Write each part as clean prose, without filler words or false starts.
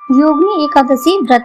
योगिनी एकादशी व्रत।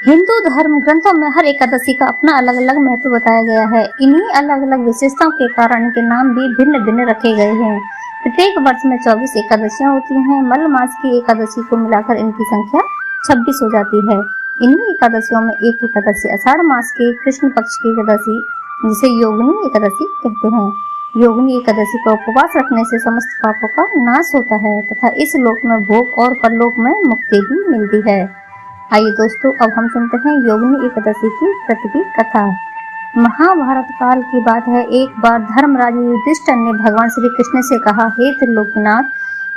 हिंदू धर्म ग्रंथों में हर एकादशी का अपना अलग अलग महत्व बताया गया है। इन्हीं अलग अलग विशेषताओं के कारण इनके नाम भी भिन्न भिन्न रखे गए हैं। प्रत्येक वर्ष में 24 एकादशियां होती हैं। मल मास की एकादशी को मिलाकर इनकी संख्या 26 हो जाती है। इन्हीं एकादशियों में एक एकादशी आषाढ़ मास के कृष्ण पक्ष की एकादशी, जिसे योगिनी एकादशी कहते हैं। योगिनी एकादशी का उपवास रखने से समस्त पापों का नाश होता है तथा इस लोक में भोग और परलोक में मुक्ति भी मिलती है। आइए दोस्तों, अब हम सुनते हैं योगिनी एकादशी की व्रत की कथा। महाभारत काल की बात है। एक बार धर्मराज युधिष्ठिर ने भगवान श्री कृष्ण से कहा, हे त्रिलोकीनाथ,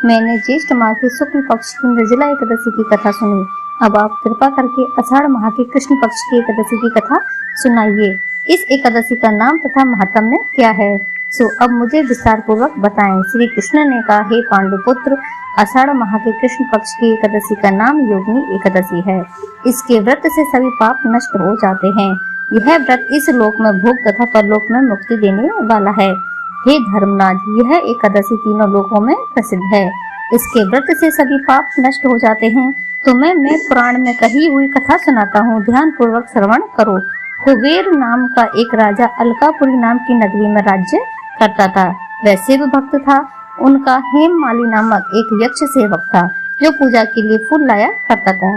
मैंने ज्येष्ठ माह के शुक्ल पक्ष की निर्जला एकादशी की कथा सुनी। अब आप कृपा करके आषाढ़ माह के कृष्ण पक्ष की एकादशी की कथा सुनाइए। इस एकादशी का नाम तथा महात्म्य क्या है, सो अब मुझे विस्तार पूर्वक बताएं। श्री कृष्ण ने कहा, हे पांडुपुत्र, आषाढ़ माह के कृष्ण पक्ष की एकादशी का नाम योगिनी एकादशी है। इसके व्रत से सभी पाप नष्ट हो जाते हैं। यह व्रत इस लोक में भोग तथा परलोक में मुक्ति देने वाला है। हे धर्मराज, यह एकादशी तीनों लोकों में प्रसिद्ध है। इसके व्रत से सभी पाप नष्ट हो जाते हैं। तुम्हें मैं पुराण में कही हुई कथा सुनाता हूँ, ध्यान पूर्वक श्रवण करो। कुबेर नाम का एक राजा अलकापुरी नाम की नगरी में राज्य करता था। वह शिव भक्त था। उनका हेममाली नामक एक यक्ष सेवक था, जो पूजा के लिए फूल लाया करता था।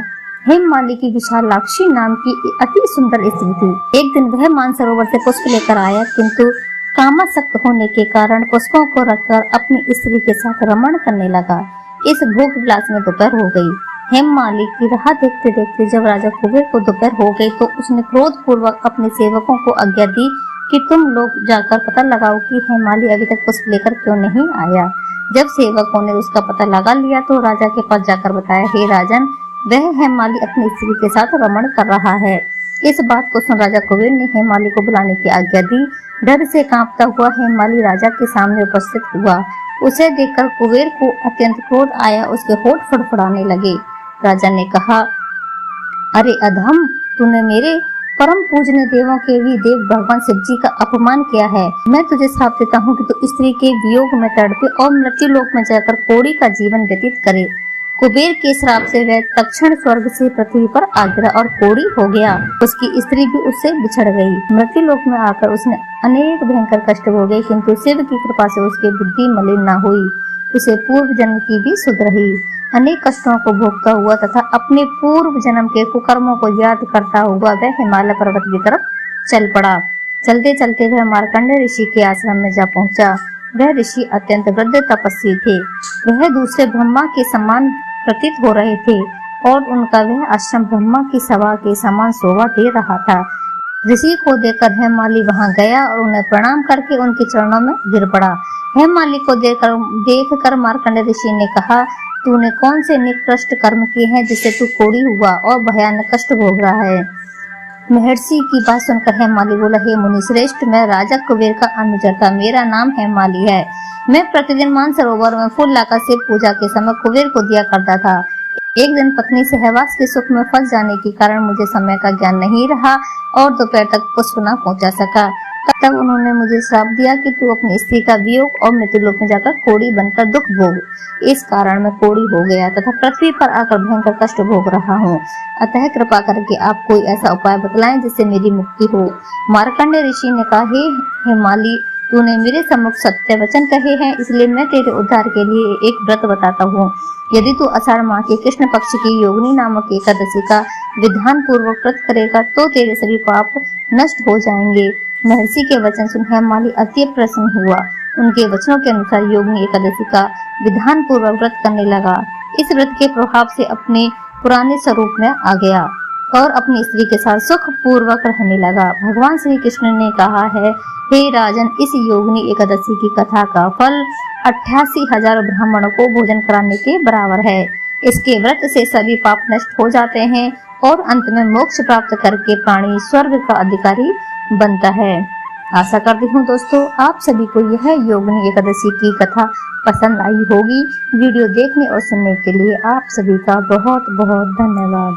हेममाली की विशालाक्षी नाम की अति सुंदर स्त्री थी। एक दिन वह मानसरोवर से पुष्प लेकर आया, किंतु कामासक्त होने के कारण पुष्पों को रखकर अपनी स्त्री के साथ रमण करने लगा। इस भोग विलास में दोपहर हो गई। हेममाली की राह देखते देखते जब राजा कुबेर को दोपहर हो गई, तो उसने क्रोध पूर्वक अपने सेवकों को आज्ञा दी कि तुम लोग जाकर पता लगाओ कि हेममाली अभी तक पुष्प लेकर क्यों नहीं आया। जब सेवकों ने उसका पता लगा लिया तो राजा के पास जाकर बताया, हे राजन, वह हेममाली अपनी स्त्री के साथ रमण कर रहा है। इस बात को सुन राजा कुबेर ने हेममाली को बुलाने की आज्ञा दी। डर से कांपता हुआ हेममाली राजा के सामने उपस्थित हुआ। उसे देखकर कुबेर को अत्यंत क्रोध आया। उसके होठ फड़फड़ाने लगे। राजा ने कहा, अरे अधम, तूने मेरे परम पूजनीय देवों के भी देव भगवान शिव जी का अपमान किया है। मैं तुझे श्राप देता हूँ कि तू स्त्री के वियोग में तड़पे और मृत्यु लोक में जाकर कोढ़ी का जीवन व्यतीत करे। कुबेर के श्राप से वह तत्क्षण स्वर्ग से पृथ्वी पर आ गिरा और कोढ़ी हो गया। उसकी स्त्री भी उससे बिछड़ गई। मृत्यु लोक में आकर उसने अनेक भयंकर कष्ट भोगे, किंतु शिव की कृपा से उसकी बुद्धि मलिन न हुई। उसे पूर्व जन्म की भी सुध रही। अनेक कष्टों को भोगता हुआ तथा अपने पूर्व जन्म के कुकर्मों को याद करता हुआ वह हिमालय पर्वत की तरफ चल पड़ा। चलते चलते वह मार्कंडेय ऋषि के आश्रम में जा पहुंचा। वह ऋषि अत्यंत वृद्ध तपस्वी थे। वह दूसरे ब्रह्मा के समान प्रतीत हो रहे थे और उनका वह आश्रम ब्रह्मा की सभा के समान शोभा दे रहा था। ऋषि को देखकर हेममाली वहां गया और उन्हें प्रणाम करके उनके चरणों में गिर पड़ा। हेममाली को देखकर मार्कंडेय ऋषि ने कहा, तूने कौन से निकृष्ट कर्म किए हैं जिससे तू कोढ़ी हुआ और भयानक कष्ट भोग रहा है। महर्षि की बात सुनकर हेममाली बोला, हे मुनि श्रेष्ठ, मैं राजा कुबेर का अनुचर था। मेरा नाम हेममाली है। मैं प्रतिदिन मानसरोवर में फूल लाकर शिव पूजा के समय कुबेर को दिया करता था। एक दिन पत्नी सहवास के सुख में फंस जाने के कारण मुझे समय का ज्ञान नहीं रहा और दोपहर तक पुष्प न पहुंचा सका। तब उन्होंने मुझे श्राप दिया कि तू अपनी स्त्री का वियोग और मृत्युलोक में जाकर कोढ़ी बनकर दुख भोग। इस कारण मैं कोढ़ी हो गया तथा पृथ्वी पर आकर भयंकर कष्ट भोग रहा हूँ। अतः कृपा करके आप कोई ऐसा उपाय बतलाएं जिससे मेरी मुक्ति हो। मार्कंडेय ऋषि ने कहा, हे हेममाली, तूने मेरे सम्मुख सत्य वचन कहे हैं, इसलिए मैं तेरे उद्धार के लिए एक व्रत बताता हूँ। यदि तू आषाढ़ माह के कृष्ण पक्ष की योगिनी नामक एकादशी का विधान पूर्वक व्रत करेगा तो तेरे सभी पाप नष्ट हो जाएंगे। महर्षि के वचन सुन हेममाली अति प्रसन्न हुआ। उनके वचनों के अनुसार योगिनी एकादशी का विधान पूर्वक व्रत करने लगा। इस व्रत के प्रभाव से अपने पुराने स्वरूप में आ गया और अपनी स्त्री के साथ सुख पूर्वक रहने लगा। भगवान श्री कृष्ण ने कहा है, हे राजन, इस योगिनी एकादशी की कथा का फल 88,000 ब्राह्मणों को भोजन कराने के बराबर है। इसके व्रत से सभी पाप नष्ट हो जाते हैं और अंत में मोक्ष प्राप्त करके प्राणी स्वर्ग का अधिकारी बनता है। आशा करती हूँ दोस्तों, आप सभी को यह योगिनी एकादशी की कथा पसंद आई होगी। वीडियो देखने और सुनने के लिए आप सभी का बहुत बहुत धन्यवाद।